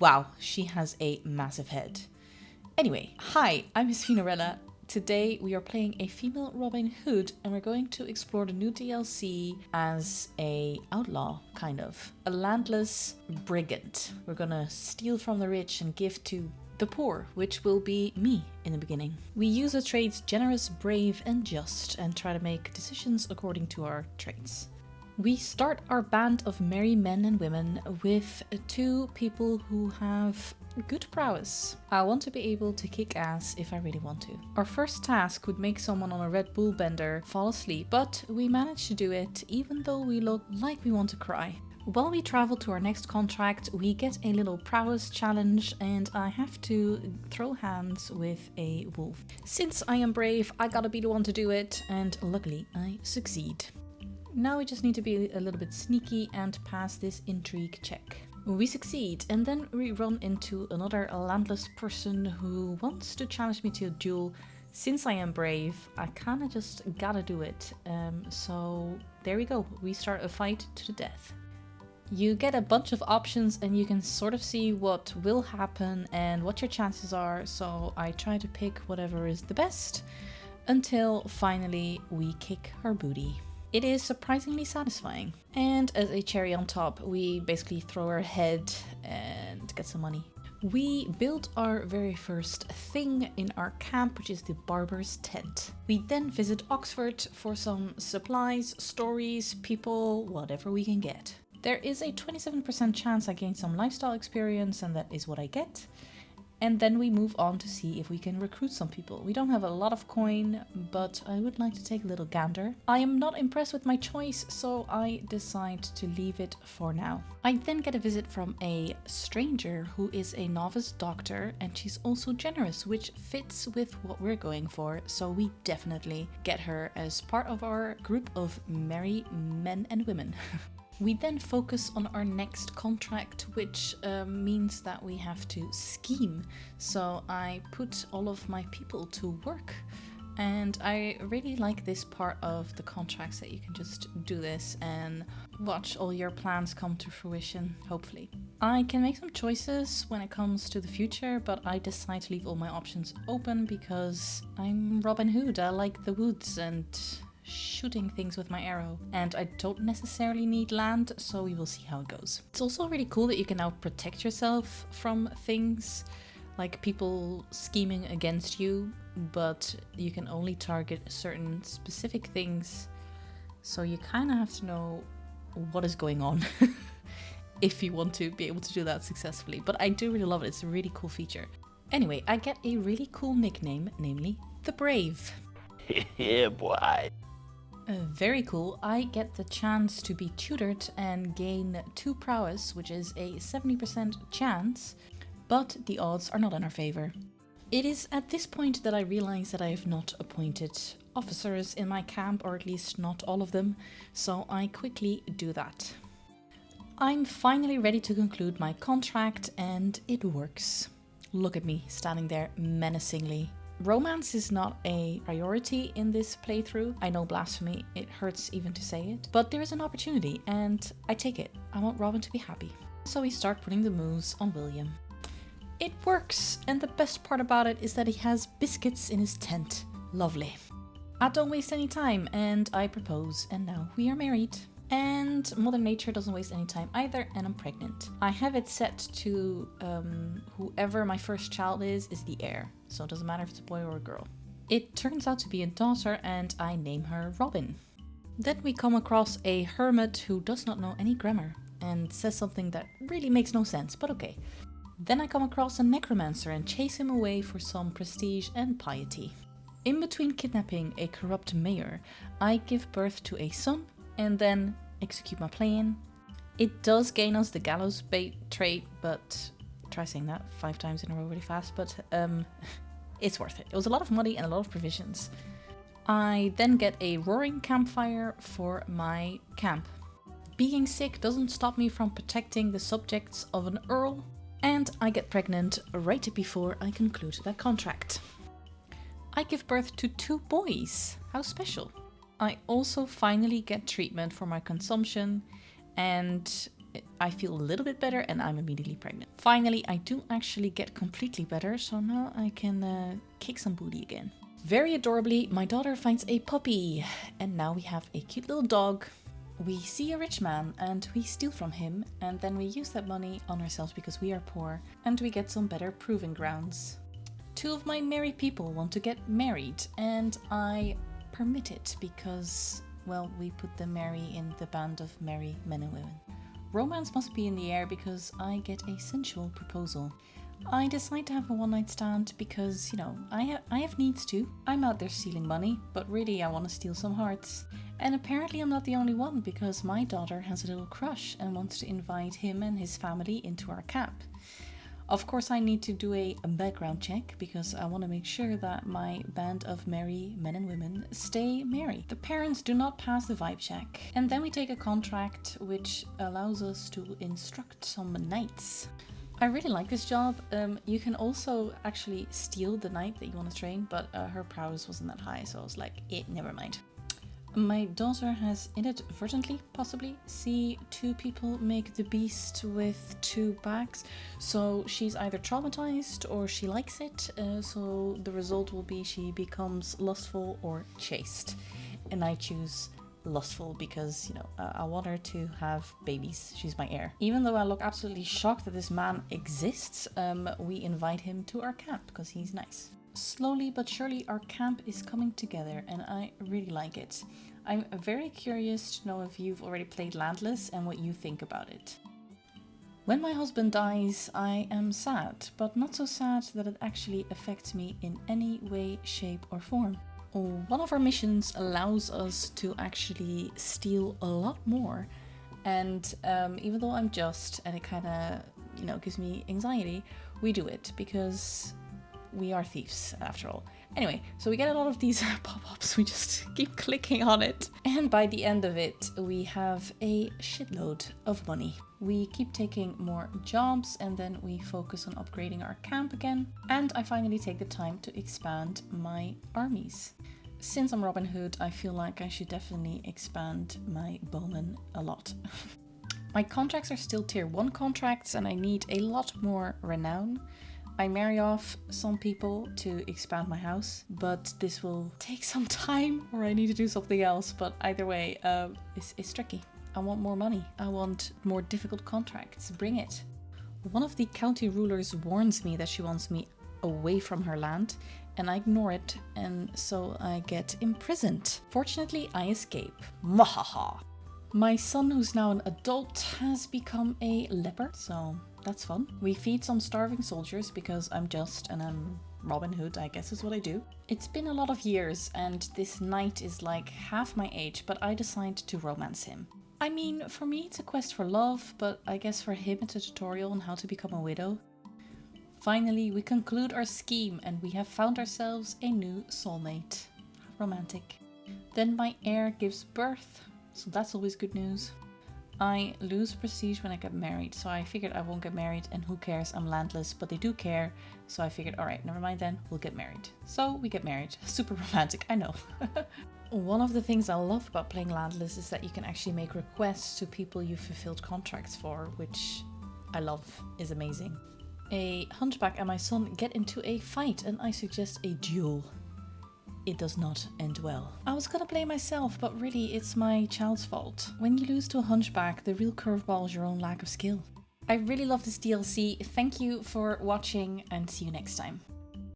Wow, she has a massive head. Anyway, hi, I'm Miss Finorella. Today we are playing a female Robin Hood and we're going to explore the new DLC as a outlaw, kind of. A landless brigand. We're gonna steal from the rich and give to the poor, which will be me in the beginning. We use the traits generous, brave and just and try to make decisions according to our traits. We start our band of merry men and women with two people who have good prowess. I want to be able to kick ass if I really want to. Our first task would make someone on a Red Bull bender fall asleep, but we managed to do it even though we look like we want to cry. While we travel to our next contract, we get a little prowess challenge and I have to throw hands with a wolf. Since I am brave, I gotta be the one to do it, and luckily I succeed. Now we just need to be a little bit sneaky and pass this intrigue check. We succeed, and then we run into another landless person who wants to challenge me to a duel. Since I am brave, I kinda just gotta do it. So there we go, we start a fight to the death. You get a bunch of options and you can sort of see what will happen and what your chances are, so I try to pick whatever is the best until finally we kick her booty. It is surprisingly satisfying. And as a cherry on top, we basically throw her head and get some money. We build our very first thing in our camp, which is the barber's tent. We then visit Oxford for some supplies, stories, people, whatever we can get. There is a 27% chance I gain some lifestyle experience, and that is what I get. And then we move on to see if we can recruit some people. We don't have a lot of coin, but I would like to take a little gander. I am not impressed with my choice, so I decide to leave it for now. I then get a visit from a stranger who is a novice doctor, and she's also generous, which fits with what we're going for, so we definitely get her as part of our group of merry men and women. We then focus on our next contract, which means that we have to scheme. So I put all of my people to work. And I really like this part of the contracts, that you can just do this and watch all your plans come to fruition, hopefully. I can make some choices when it comes to the future, but I decide to leave all my options open because I'm Robin Hood. I like the woods and shooting things with my arrow, and I don't necessarily need land, so we will see how it goes. It's also really cool that you can now protect yourself from things like people scheming against you, but you can only target certain specific things, so you kind of have to know what is going on if you want to be able to do that successfully. But I do really love it. It's a really cool feature. Anyway, I get a really cool nickname, namely the Brave. Yeah, boy. Very cool. I get the chance to be tutored and gain 2 prowess, which is a 70% chance, but the odds are not in our favor. It is at this point that I realize that I have not appointed officers in my camp, or at least not all of them, so I quickly do that. I'm finally ready to conclude my contract, and it works. Look at me standing there menacingly. Romance is not a priority in this playthrough. I know, blasphemy, it hurts even to say it, but there is an opportunity and I take it. I want Robin to be happy. So we start putting the moves on William. It works, and the best part about it is that he has biscuits in his tent. Lovely. I don't waste any time and I propose, and now we are married. And Mother Nature doesn't waste any time either, and I'm pregnant. I have it set to whoever my first child is the heir. So it doesn't matter if it's a boy or a girl. It turns out to be a daughter, and I name her Robin. Then we come across a hermit who does not know any grammar and says something that really makes no sense, but okay. Then I come across a necromancer and chase him away for some prestige and piety. In between kidnapping a corrupt mayor, I give birth to a son and then execute my plan. It does gain us the gallows bait trait, but try saying that 5 times in a row really fast, but it's worth it. It was a lot of money and a lot of provisions. I then get a roaring campfire for my camp. Being sick doesn't stop me from protecting the subjects of an earl, and I get pregnant right before I conclude that contract. I give birth to 2 boys. How special. I also finally get treatment for my consumption, and I feel a little bit better and I'm immediately pregnant. Finally, I do actually get completely better, so now I can kick some booty again. Very adorably, my daughter finds a puppy, and now we have a cute little dog. We see a rich man and we steal from him, and then we use that money on ourselves because we are poor, and we get some better proving grounds. 2 of my married people want to get married, and I permit it because, well, we put the merry in the band of merry men and women. Romance must be in the air because I get a sensual proposal. I decide to have a one-night stand because, you know, I have needs too. I'm out there stealing money, but really I want to steal some hearts. And apparently I'm not the only one because my daughter has a little crush and wants to invite him and his family into our camp. Of course I need to do a background check because I want to make sure that my band of merry men and women stay merry. The parents do not pass the vibe check. And then we take a contract which allows us to instruct some knights. I really like this job. You can also actually steal the knight that you want to train, but her prowess wasn't that high, so I was like, never mind. My daughter has inadvertently, possibly, see 2 people make the beast with 2 bags. So she's either traumatized or she likes it. So the result will be she becomes lustful or chaste. And I choose lustful because, you know, I want her to have babies. She's my heir. Even though I look absolutely shocked that this man exists, we invite him to our camp because he's nice. Slowly but surely our camp is coming together and I really like it. I'm very curious to know if you've already played Landless and what you think about it. When my husband dies, I am sad, but not so sad that it actually affects me in any way, shape or form. One of our missions allows us to actually steal a lot more, and even though I'm just and it kind of, you know, gives me anxiety, we do it because we are thieves after all. Anyway, so we get a lot of these pop-ups, we just keep clicking on it. And by the end of it, we have a shitload of money. We keep taking more jobs and then we focus on upgrading our camp again. And I finally take the time to expand my armies. Since I'm Robin Hood, I feel like I should definitely expand my bowmen a lot. My contracts are still tier 1 contracts and I need a lot more renown. I marry off some people to expand my house, but this will take some time or I need to do something else. But either way, it's tricky. I want more money. I want more difficult contracts. Bring it. One of the county rulers warns me that she wants me away from her land and I ignore it and so I get imprisoned. Fortunately, I escape. Mahaha. My son, who's now an adult, has become a leper, so that's fun. We feed some starving soldiers because I'm just and I'm Robin Hood, I guess is what I do. It's been a lot of years and this knight is like half my age, but I decide to romance him. I mean, for me it's a quest for love, but I guess for him it's a tutorial on how to become a widow. Finally, we conclude our scheme and we have found ourselves a new soulmate. Romantic. Then my heir gives birth, so that's always good news. I lose prestige when I get married, so I figured I won't get married and who cares, I'm landless, but they do care, so I figured alright, never mind then, we'll get married. So we get married. Super romantic, I know. One of the things I love about playing Landless is that you can actually make requests to people you've fulfilled contracts for, which I love, is amazing. A hunchback and my son get into a fight and I suggest a duel. It does not end well. I was gonna blame myself, but really it's my child's fault. When you lose to a hunchback, the real curveball is your own lack of skill. I really love this DLC. Thank you for watching and see you next time.